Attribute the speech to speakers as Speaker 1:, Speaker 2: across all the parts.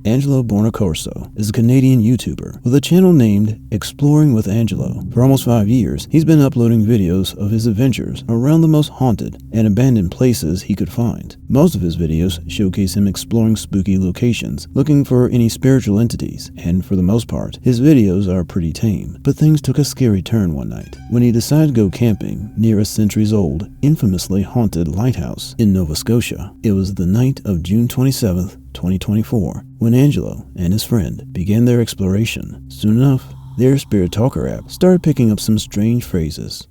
Speaker 1: Angelo Bonacorso is a Canadian YouTuber with a channel named Exploring with Angelo. For almost 5 years, he's been uploading videos of his adventures around the most haunted and abandoned places he could find. Most of his videos showcase him exploring spooky locations, looking for any spiritual entities, and for the most part, his videos are pretty tame. But things took a scary turn one night when he decided to go camping near a centuries-old, infamously haunted lighthouse in Nova Scotia. It was the night of June 27th, 2024, when Angelo and his friend began their exploration. Soon enough, their Spirit Talker app started picking up some strange phrases.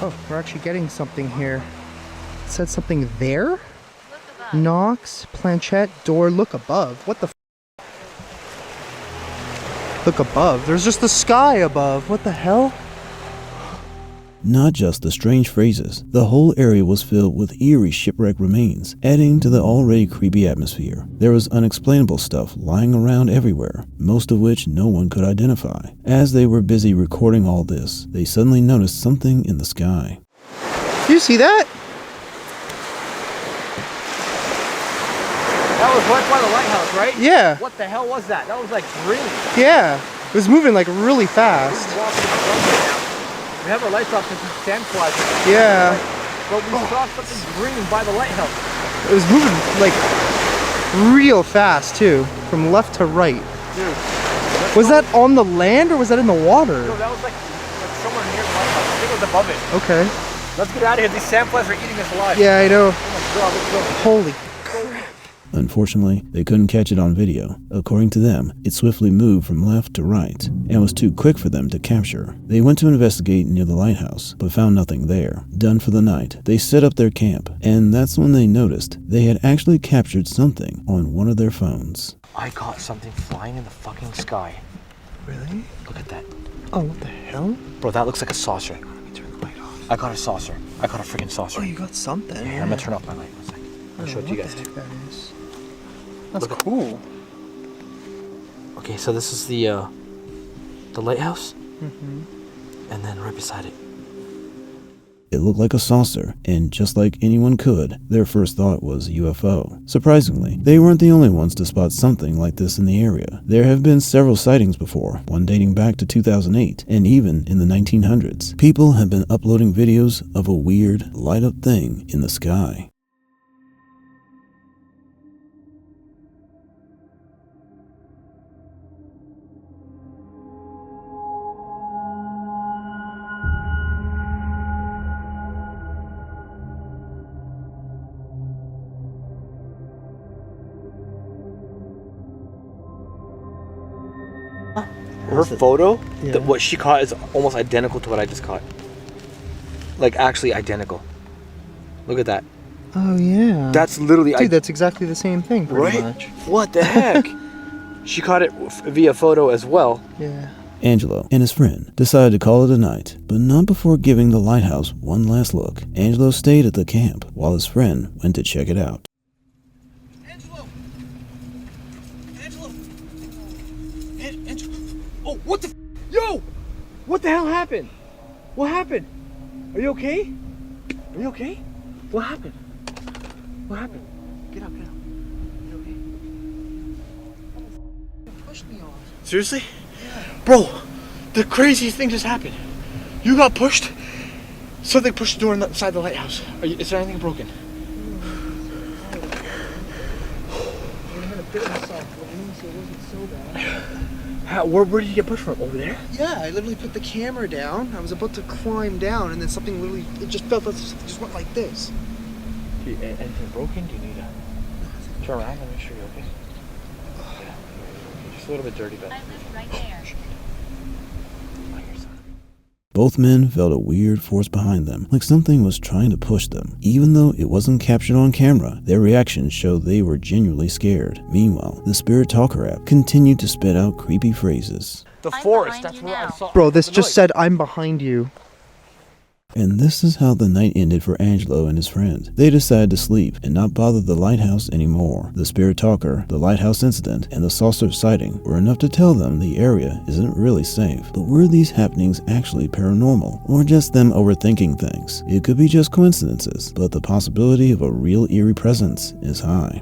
Speaker 2: Oh, we're actually getting something here. It said something there? Knocks, planchette, door, look above. What the Look above? There's just the sky above. What the hell?
Speaker 1: Not just the strange phrases, the whole area was filled with eerie shipwreck remains, adding to the already creepy atmosphere. There was unexplainable stuff lying around everywhere, most of which no one could identify. As they were busy recording all this, they suddenly noticed something in the sky.
Speaker 2: Do you see that?
Speaker 3: That was right by the lighthouse, right?
Speaker 2: Yeah.
Speaker 3: What the hell was that? That was like green.
Speaker 2: Yeah. It was moving like really fast.
Speaker 3: We have our lights off since it's sand flies.
Speaker 2: Yeah.
Speaker 3: But we saw something green by the lighthouse.
Speaker 2: It was moving like real fast too, from left to right.
Speaker 3: Dude.
Speaker 2: Was that on the land or was that in the water?
Speaker 3: No, that was like somewhere near the lighthouse. I think it was above it.
Speaker 2: Okay.
Speaker 3: Let's get out of here. These sand flies are eating us alive.
Speaker 2: Yeah, I know.
Speaker 3: Oh my god, let's go.
Speaker 2: Holy crap.
Speaker 1: Unfortunately, they couldn't catch it on video. According to them, it swiftly moved from left to right and was too quick for them to capture. They went to investigate near the lighthouse, but found nothing there. Done for the night, they set up their camp, and that's when they noticed they had actually captured something on one of their phones.
Speaker 3: I caught something flying in the fucking sky.
Speaker 2: Really?
Speaker 3: Look at that.
Speaker 2: Oh, what the hell?
Speaker 3: Bro, that looks like a saucer.
Speaker 2: Let me turn the light off.
Speaker 3: I caught a saucer. I caught a freaking saucer.
Speaker 2: Oh, you got something.
Speaker 3: Yeah, I'm gonna turn off my light 1 second. I'll show it to you guys.
Speaker 2: What the heck that is.
Speaker 3: That's
Speaker 2: cool.
Speaker 3: Okay, so this is the lighthouse,
Speaker 2: Mm-hmm.
Speaker 3: and then right beside it.
Speaker 1: It looked like a saucer, and just like anyone could, their first thought was UFO. Surprisingly, they weren't the only ones to spot something like this in the area. There have been several sightings before, one dating back to 2008, and even in the 1900s. People have been uploading videos of a weird, light-up thing in the sky.
Speaker 3: Her photo,
Speaker 2: Yeah.
Speaker 3: what she caught is almost identical to what I just caught. Like actually identical. Look at that.
Speaker 2: Oh, yeah.
Speaker 3: That's literally
Speaker 2: Dude, that's exactly the same thing, pretty
Speaker 3: right?
Speaker 2: much.
Speaker 3: What the heck? She caught it via photo as well.
Speaker 2: Yeah.
Speaker 1: Angelo and his friend decided to call it a night, but not before giving the lighthouse one last look. Angelo stayed at the camp while his friend went to check it out.
Speaker 3: Angelo! Angelo! Angelo! Oh, what the Yo! What the hell happened? What happened? Are you okay? Are you okay? What happened? What happened? Get up, get up. You okay? Pushed me off. Seriously? Yeah. Bro, the craziest thing just happened. You got pushed. Something pushed the door inside the lighthouse. Is there anything broken?
Speaker 2: I had a bit of a soft landing, so it wasn't so bad.
Speaker 3: Where did you get pushed from? Over there?
Speaker 2: Yeah, I literally put the camera down. I was about to climb down, and then something literally, it just felt like it just went like this.
Speaker 3: Anything broken? Do you need to turn around and make sure you're okay? Yeah, just a little bit dirty, but.
Speaker 4: I live right there.
Speaker 1: Both men felt a weird force behind them, like something was trying to push them. Even though it wasn't captured on camera, their reactions showed they were genuinely scared. Meanwhile, the Spirit Talker app continued to spit out creepy phrases.
Speaker 3: The
Speaker 4: I'm
Speaker 3: forest,
Speaker 4: behind
Speaker 3: that's
Speaker 4: you
Speaker 3: where I
Speaker 4: now.
Speaker 3: saw.
Speaker 2: Bro, this
Speaker 3: the
Speaker 2: just
Speaker 3: noise.
Speaker 2: said, I'm behind you.
Speaker 1: And this is how the night ended for Angelo and his friend. They decided to sleep and not bother the lighthouse anymore. The Spirit Talker, the lighthouse incident, and the saucer sighting were enough to tell them the area isn't really safe. But were these happenings actually paranormal, or just them overthinking things? It could be just coincidences, but the possibility of a real eerie presence is high.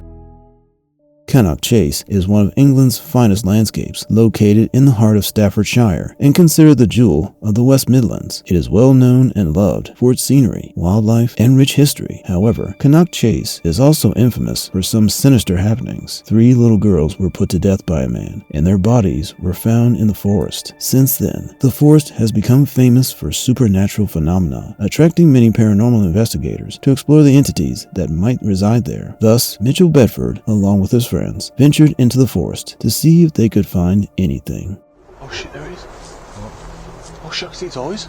Speaker 1: Cannock Chase is one of England's finest landscapes, located in the heart of Staffordshire and considered the jewel of the West Midlands. It is well known and loved for its scenery, wildlife, and rich history. However, Cannock Chase is also infamous for some sinister happenings. 3 little girls were put to death by a man, and their bodies were found in the forest. Since then, the forest has become famous for supernatural phenomena, attracting many paranormal investigators to explore the entities that might reside there. Thus, Mitchell Bedford, along with his friends, ventured into the forest to see if they could find anything.
Speaker 3: Oh shit, there it is. Oh shit, I can see its eyes.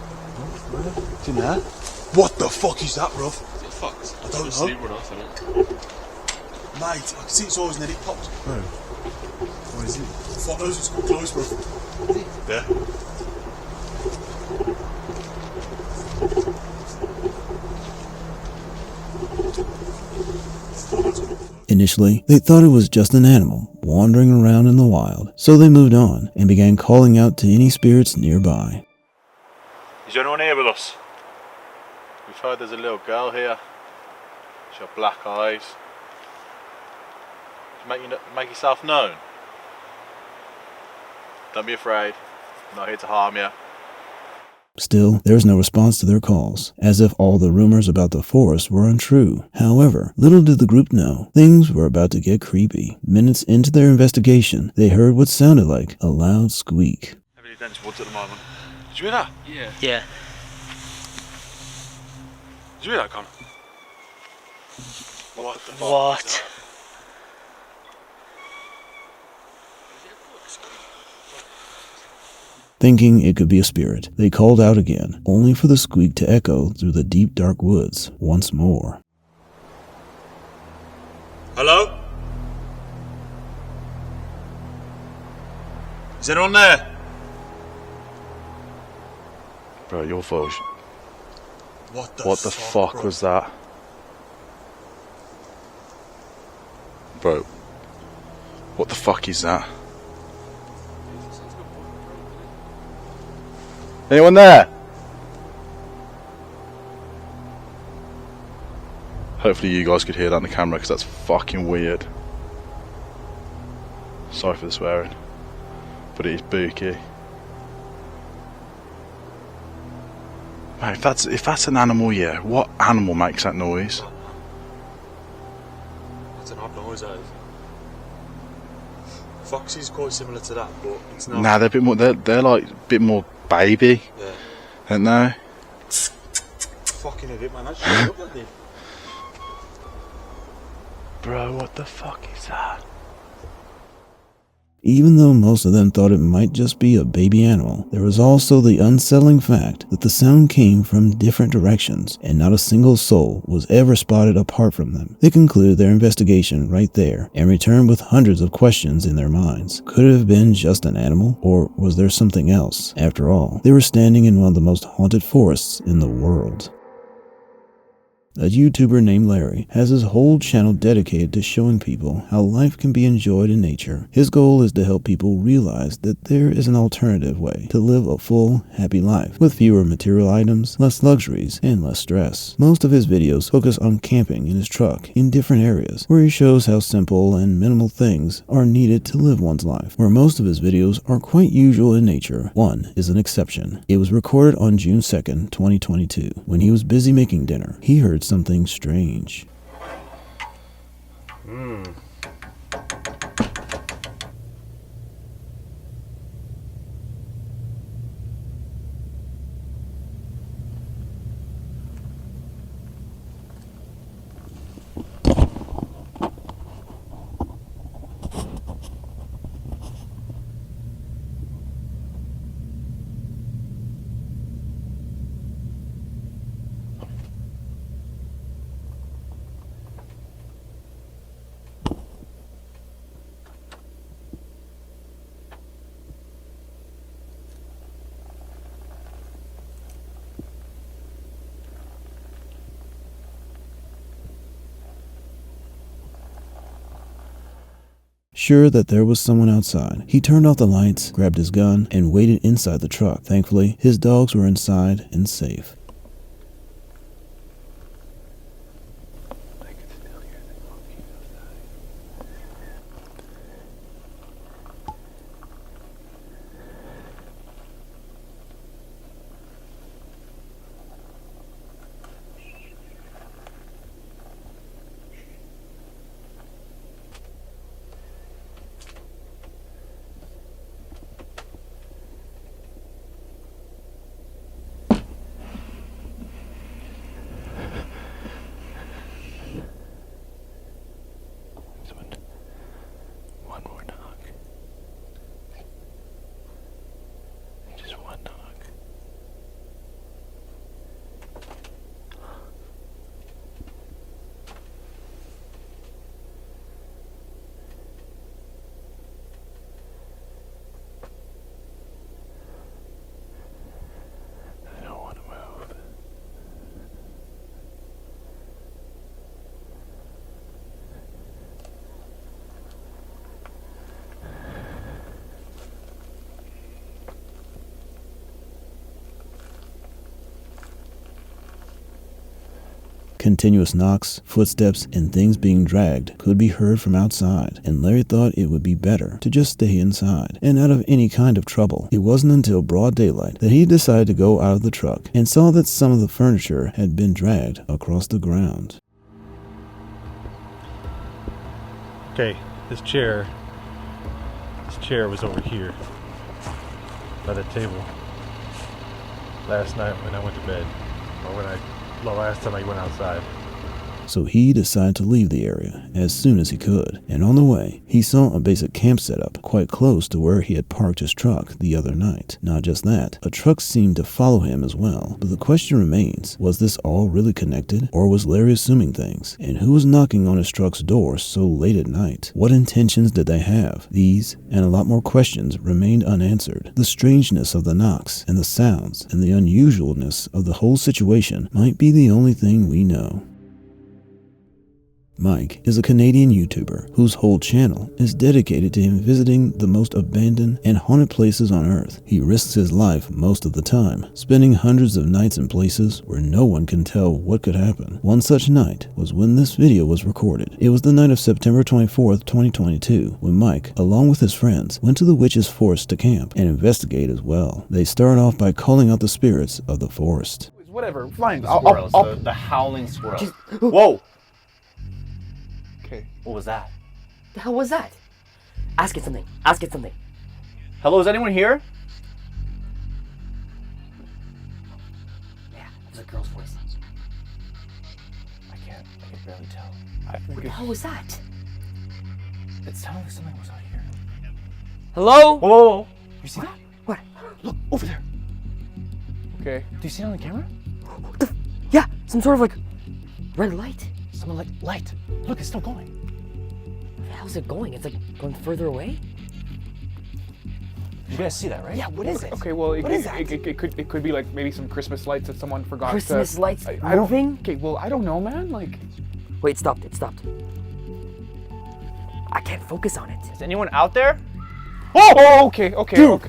Speaker 3: It's in there. What the fuck is that, bruv?
Speaker 4: Is it fucked?
Speaker 3: I don't know.
Speaker 4: Sleep run off, innit?
Speaker 3: Mate, I can see its eyes and then it popped. Bro. What is it? Fuck knows, it's got close, bruv. Yeah.
Speaker 1: Initially, they thought it was just an animal wandering around in the wild, so they moved on and began calling out to any spirits nearby.
Speaker 5: Is anyone here with us? We've heard there's a little girl here. She's got black eyes. Make yourself known. Don't be afraid. I'm not here to harm you.
Speaker 1: Still, there was no response to their calls, as if all the rumors about the forest were untrue. However, little did the group know, things were about to get creepy. Minutes into their investigation, they heard what sounded like a loud squeak.
Speaker 5: Heavily dense woods at the moment. Did you hear that?
Speaker 4: Yeah.
Speaker 6: Yeah.
Speaker 5: Did you hear that, Connor? What the fuck?
Speaker 6: What?
Speaker 1: Thinking it could be a spirit, they called out again, only for the squeak to echo through the deep dark woods once more.
Speaker 5: Hello? Is anyone there? Bro, your phone.
Speaker 3: What the fuck
Speaker 5: Was that? Bro, what the fuck is that? Anyone there? Hopefully you guys could hear that on the camera, because that's fucking weird. Sorry for the swearing, but it is spooky. Mate, if that's an animal, yeah, what animal makes that noise?
Speaker 4: That's an odd noise, that is. Foxy's quite similar to that, but it's not.
Speaker 5: Nah, they're a bit more. They're like a bit more baby,
Speaker 4: Yeah.
Speaker 5: aren't they?
Speaker 4: Fucking a bit, man. That's shut up, that did.
Speaker 5: Bro, what the fuck is that?
Speaker 1: Even though most of them thought it might just be a baby animal, there was also the unsettling fact that the sound came from different directions, and not a single soul was ever spotted apart from them. They concluded their investigation right there, and returned with hundreds of questions in their minds. Could it have been just an animal, or was there something else? After all, they were standing in one of the most haunted forests in the world. A YouTuber named Larry has his whole channel dedicated to showing people how life can be enjoyed in nature. His goal is to help people realize that there is an alternative way to live a full, happy life, with fewer material items, less luxuries, and less stress. Most of his videos focus on camping in his truck in different areas, where he shows how simple and minimal things are needed to live one's life. Where most of his videos are quite usual in nature, one is an exception. It was recorded on June 2nd, 2022. When he was busy making dinner, he heard something strange. Sure that there was someone outside, he turned off the lights, grabbed his gun, and waited inside the truck. Thankfully, his dogs were inside and safe. Continuous knocks, footsteps, and things being dragged could be heard from outside, and Larry thought it would be better to just stay inside and out of any kind of trouble. It wasn't until broad daylight that he decided to go out of the truck and saw that some of the furniture had been dragged across the ground.
Speaker 5: Okay, this chair was over here by the table last night when I went to bed, or the last time I went outside.
Speaker 1: So he decided to leave the area as soon as he could, and on the way, he saw a basic camp setup quite close to where he had parked his truck the other night. Not just that, a truck seemed to follow him as well, but the question remains, was this all really connected, or was Larry assuming things? And who was knocking on his truck's door so late at night? What intentions did they have? These, and a lot more questions, remained unanswered. The strangeness of the knocks, and the sounds, and the unusualness of the whole situation might be the only thing we know. Mike is a Canadian YouTuber whose whole channel is dedicated to him visiting the most abandoned and haunted places on Earth. He risks his life most of the time, spending hundreds of nights in places where no one can tell what could happen. One such night was when this video was recorded. It was the night of September 24th, 2022, when Mike, along with his friends, went to the witch's forest to camp and investigate as well. They start off by calling out the spirits of the forest.
Speaker 3: Whatever, fine.
Speaker 6: The howling squirrel. Whoa!
Speaker 3: Okay.
Speaker 6: What was that?
Speaker 7: The hell was that? Ask it something. Ask it something.
Speaker 6: Hello, is anyone here?
Speaker 7: Yeah, it was a girl's voice.
Speaker 6: I can barely tell.
Speaker 7: What the hell was that?
Speaker 6: It sounded like something was out here.
Speaker 7: Hello?
Speaker 6: Whoa! You see that?
Speaker 7: What?
Speaker 6: Look, over there.
Speaker 3: Okay.
Speaker 6: Do you see it on the camera?
Speaker 7: Yeah, some sort of like red light.
Speaker 6: Someone like light. Look, it's still going.
Speaker 7: Where the hell's it going? It's like going further away?
Speaker 6: You guys see that, right?
Speaker 7: Yeah, what is it?
Speaker 3: Okay, well,
Speaker 7: What is that?
Speaker 3: it could be like maybe some Christmas lights that someone forgot
Speaker 7: Christmas
Speaker 3: to...
Speaker 7: lights
Speaker 3: I don't...
Speaker 7: moving?
Speaker 3: Okay, well, I don't know, man. Like...
Speaker 7: Wait, it stopped. It stopped. I can't focus on it.
Speaker 6: Is anyone out there?
Speaker 3: Oh, okay.
Speaker 7: Dude,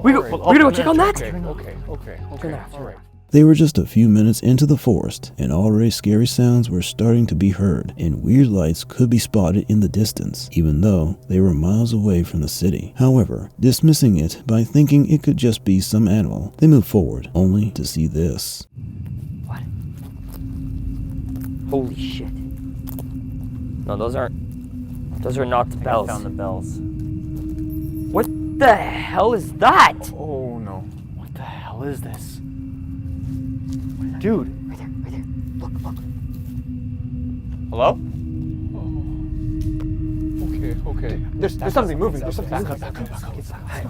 Speaker 7: we gonna go check on that?
Speaker 3: Okay.
Speaker 7: Turn that off.
Speaker 3: All right.
Speaker 1: They were just a few minutes into the forest, and already scary sounds were starting to be heard, and weird lights could be spotted in the distance, even though they were miles away from the city. However, dismissing it by thinking it could just be some animal, they moved forward, only to see this.
Speaker 7: What? Holy shit. No, those are not the bells.
Speaker 6: I found the bells.
Speaker 7: What the hell is that?
Speaker 3: Oh, no.
Speaker 6: What the hell is this? Dude.
Speaker 7: Right there. Look.
Speaker 6: Hello?
Speaker 3: Okay. There's something moving. There's something moving.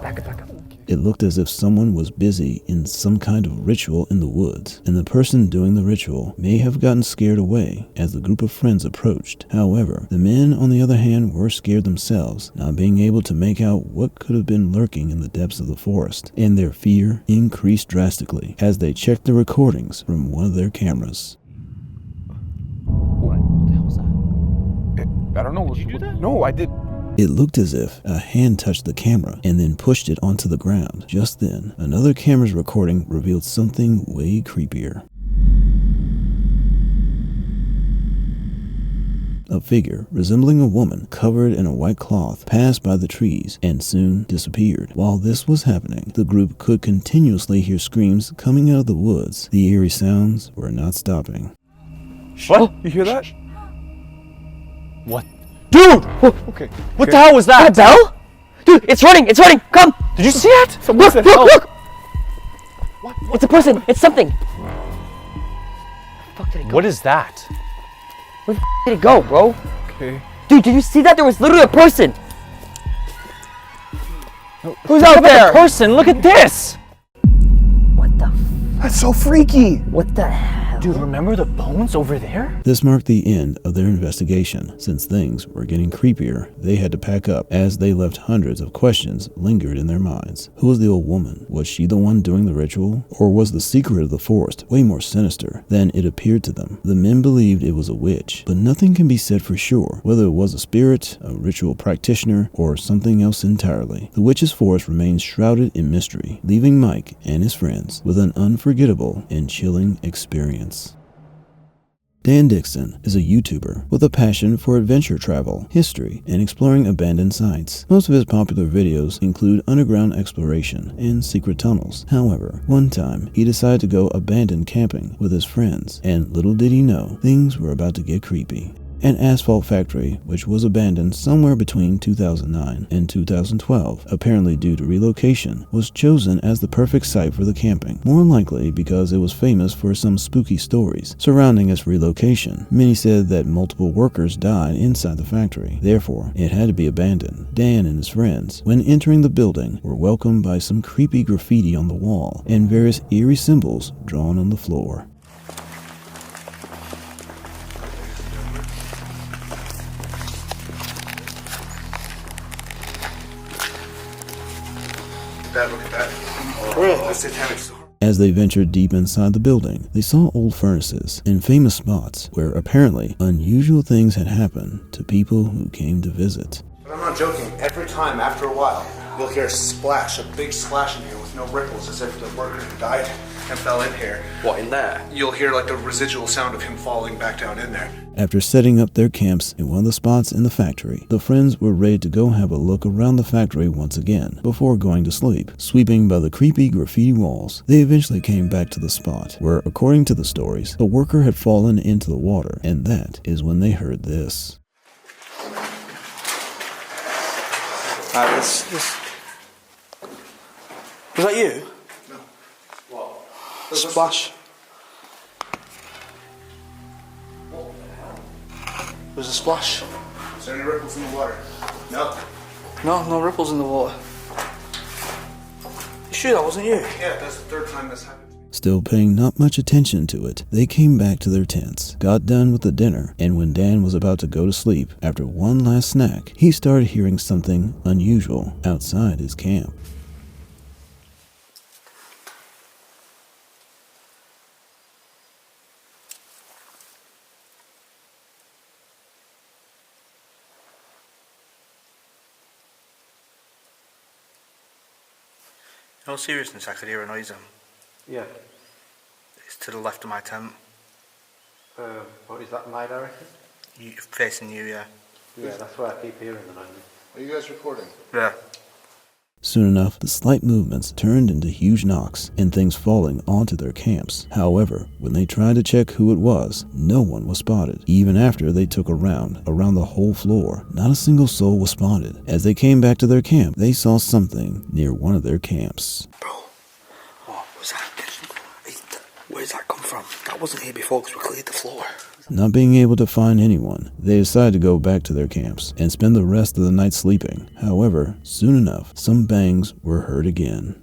Speaker 7: Back up.
Speaker 1: It looked as if someone was busy in some kind of ritual in the woods, and the person doing the ritual may have gotten scared away as the group of friends approached. However, the men, on the other hand, were scared themselves, not being able to make out what could have been lurking in the depths of the forest, and their fear increased drastically as they checked the recordings from one of their cameras.
Speaker 6: What the hell was that?
Speaker 3: I don't know.
Speaker 6: Did you do that?
Speaker 3: No, I did.
Speaker 1: It looked as if a hand touched the camera and then pushed it onto the ground. Just then, another camera's recording revealed something way creepier. A figure resembling a woman covered in a white cloth passed by the trees and soon disappeared. While this was happening, the group could continuously hear screams coming out of the woods. The eerie sounds were not stopping.
Speaker 3: What? You hear that?
Speaker 6: What?
Speaker 3: Dude! Okay.
Speaker 6: What the hell was that?
Speaker 7: A bell? Dude, it's running! Come!
Speaker 6: Did you see it?
Speaker 3: What the hell?
Speaker 7: Look! It's a person! It's something! Fuck did it go?
Speaker 6: What is that?
Speaker 7: Where the did it go, bro?
Speaker 3: Okay.
Speaker 7: Dude, did you see that? There was literally a person! Who's out there?
Speaker 6: Person, look at this!
Speaker 7: What the
Speaker 3: That's so freaky.
Speaker 7: What the hell?
Speaker 6: Dude, remember the bones over there?
Speaker 1: This marked the end of their investigation. Since things were getting creepier, they had to pack up as they left hundreds of questions lingered in their minds. Who was the old woman? Was she the one doing the ritual? Or was the secret of the forest way more sinister than it appeared to them? The men believed it was a witch, but nothing can be said for sure, whether it was a spirit, a ritual practitioner, or something else entirely. The witch's forest remains shrouded in mystery, leaving Mike and his friends with an unforgettable and chilling experience. Dan Dixon is a YouTuber with a passion for adventure travel, history, and exploring abandoned sites. Most of his popular videos include underground exploration and secret tunnels. However, one time he decided to go abandoned camping with his friends, and little did he know, things were about to get creepy. An asphalt factory, which was abandoned somewhere between 2009 and 2012, apparently due to relocation, was chosen as the perfect site for the camping, more likely because it was famous for some spooky stories surrounding its relocation. Many said that multiple workers died inside the factory, therefore it had to be abandoned. Dan and his friends, when entering the building, were welcomed by some creepy graffiti on the wall and various eerie symbols drawn on the floor.
Speaker 4: Dad, look at that. Really? That's satanic store.
Speaker 1: As they ventured deep inside the building, they saw old furnaces and famous spots where apparently unusual things had happened to people who came to visit.
Speaker 4: But I'm not joking. Every time, after a while, you'll hear a splash, a big splash in here with no ripples, as if the worker had died and fell in here.
Speaker 8: What, in there?
Speaker 4: You'll hear like the residual sound of him falling back down in there.
Speaker 1: After setting up their camps in one of the spots in the factory, the friends were ready to go have a look around the factory once again before going to sleep. Sweeping by the creepy graffiti walls, they eventually came back to the spot where, according to the stories, the worker had fallen into the water, and that is when they heard this.
Speaker 8: Was that you?
Speaker 4: No. What?
Speaker 8: Splash. There was a splash.
Speaker 4: Is there any ripples in the water? No.
Speaker 8: No ripples in the water. You sure that wasn't you?
Speaker 4: Yeah, that's the third time this happened to me.
Speaker 1: Still paying not much attention to it, they came back to their tents, got done with the dinner, and when Dan was about to go to sleep, after one last snack, he started hearing something unusual outside his camp.
Speaker 8: In all seriousness, I could hear a noise then.
Speaker 9: Yeah.
Speaker 8: It's to the left of my tent.
Speaker 9: What is that, my direction?
Speaker 8: Facing you, yeah.
Speaker 9: Yeah, that's where I keep hearing the noise.
Speaker 4: Are you guys recording?
Speaker 8: Yeah.
Speaker 1: Soon enough, the slight movements turned into huge knocks and things falling onto their camps. However, when they tried to check who it was, no one was spotted. Even after they took a round around the whole floor, not a single soul was spotted. As they came back to their camp, they saw something near one of their camps.
Speaker 8: Bro, what was that? Where does that come from? That wasn't here before because we cleared the floor.
Speaker 1: Not being able to find anyone, they decided to go back to their camps and spend the rest of the night sleeping. However, soon enough, some bangs were heard again.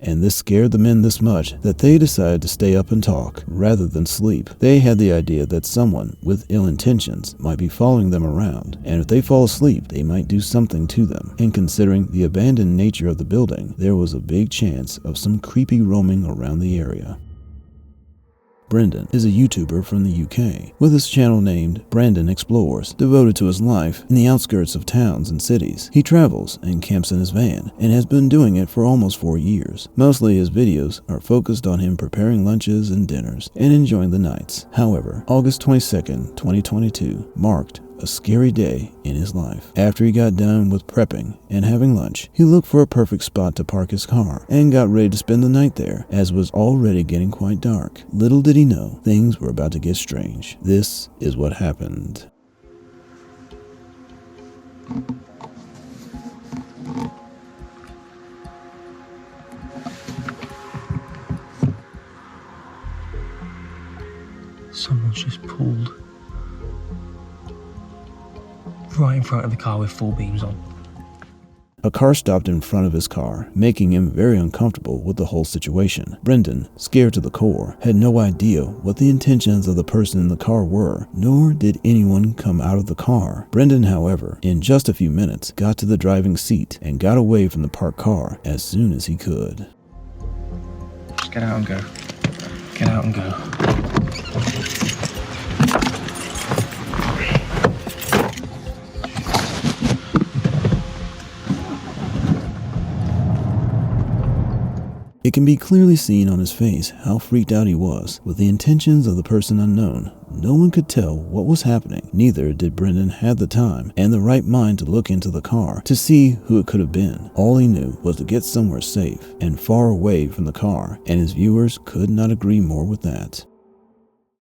Speaker 1: And this scared the men this much that they decided to stay up and talk rather than sleep. They had the idea that someone with ill intentions might be following them around, and if they fall asleep, they might do something to them. And considering the abandoned nature of the building, there was a big chance of some creepy roaming around the area. Brendan is a YouTuber from the UK with his channel named Brandon Explores, devoted to his life in the outskirts of towns and cities. He travels and camps in his van and has been doing it for almost 4 years. Mostly his videos are focused on him preparing lunches and dinners and enjoying the nights. However, August 22nd, 2022 marked a scary day in his life. After he got done with prepping and having lunch, he looked for a perfect spot to park his car and got ready to spend the night there, as it was already getting quite dark. Little did he know, things were about to get strange. This is what happened.
Speaker 10: Someone's just pulled right in front of the car with full beams on.
Speaker 1: A car stopped in front of his car, making him very uncomfortable with the whole situation. Brendan, scared to the core, had no idea what the intentions of the person in the car were, nor did anyone come out of the car. Brendan, however, in just a few minutes, got to the driving seat and got away from the parked car as soon as he could.
Speaker 10: Just get out and go. Get out and go.
Speaker 1: It can be clearly seen on his face how freaked out he was with the intentions of the person unknown. No one could tell what was happening. Neither did Brendan have the time and the right mind to look into the car to see who it could have been. All he knew was to get somewhere safe and far away from the car, and his viewers could not agree more with that.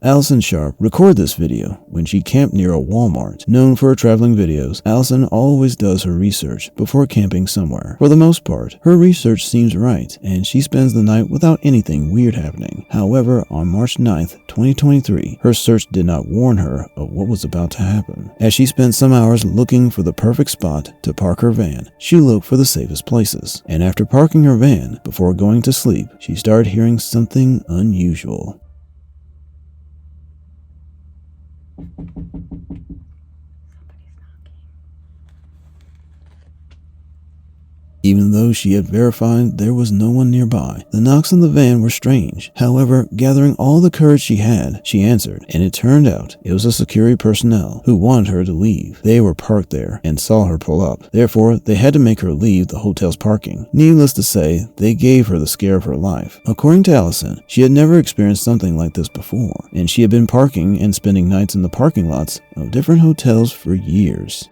Speaker 1: Allison Sharp recorded this video when she camped near a Walmart. Known for her traveling videos, Allison always does her research before camping somewhere. For the most part, her research seems right, and she spends the night without anything weird happening. However, on March 9th, 2023, her search did not warn her of what was about to happen. As she spent some hours looking for the perfect spot to park her van, she looked for the safest places. And after parking her van, before going to sleep, she started hearing something unusual. Even though she had verified there was no one nearby, the knocks on the van were strange. However, gathering all the courage she had, she answered, and it turned out it was a security personnel who wanted her to leave. They were parked there and saw her pull up. Therefore, they had to make her leave the hotel's parking. Needless to say, they gave her the scare of her life. According to Allison, she had never experienced something like this before, and she had been parking and spending nights in the parking lots of different hotels for years.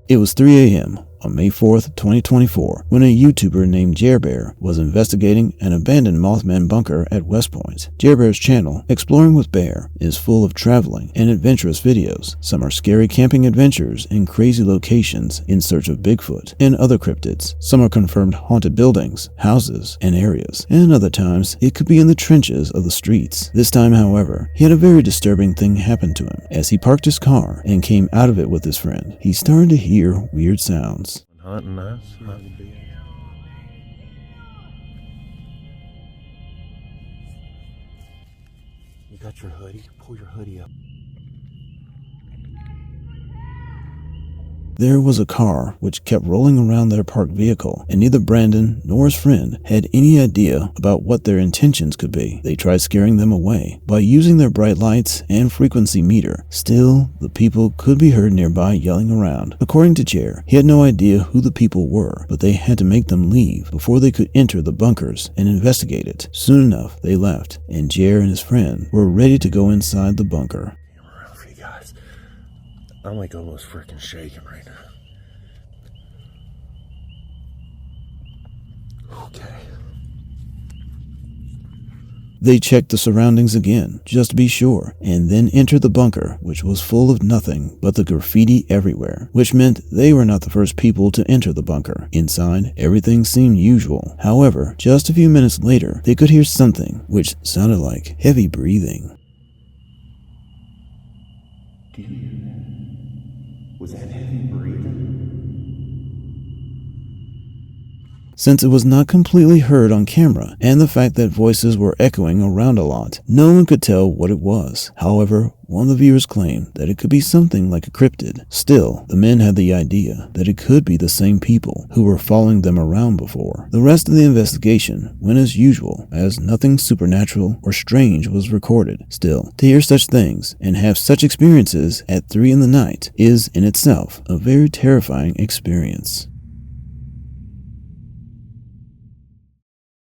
Speaker 1: It was 3 a.m. on May 4th, 2024, when a YouTuber named Jerbear was investigating an abandoned Mothman bunker at West Point. Jerbear's channel, Exploring with Bear, is full of traveling and adventurous videos. Some are scary camping adventures in crazy locations in search of Bigfoot and other cryptids. Some are confirmed haunted buildings, houses, and areas. And other times, it could be in the trenches of the streets. This time, however, he had a very disturbing thing happen to him. As he parked his car and came out of it with his friend, he started to hear weird sounds.
Speaker 5: Hunting us.
Speaker 9: You got your hoodie? Pull your hoodie up.
Speaker 1: There was a car which kept rolling around their parked vehicle, and neither Brandon nor his friend had any idea about what their intentions could be. They tried scaring them away by using their bright lights and frequency meter. Still, the people could be heard nearby yelling around. According to Jer, he had no idea who the people were, but they had to make them leave before they could enter the bunkers and investigate it. Soon enough, they left, and Jer and his friend were ready to go inside the bunker.
Speaker 9: Around for you guys. I'm like almost freaking shaking right now. Okay.
Speaker 1: They checked the surroundings again, just to be sure, and then entered the bunker, which was full of nothing but the graffiti everywhere, which meant they were not the first people to enter the bunker. Inside, everything seemed usual. However, just a few minutes later, they could hear something which sounded like heavy breathing.
Speaker 11: Do you hear that? Was that heavy breathing?
Speaker 1: Since it was not completely heard on camera, and the fact that voices were echoing around a lot, no one could tell what it was. However, one of the viewers claimed that it could be something like a cryptid. Still, the men had the idea that it could be the same people who were following them around before. The rest of the investigation went as usual, as nothing supernatural or strange was recorded. Still, to hear such things and have such experiences at 3 in the night is in itself a very terrifying experience.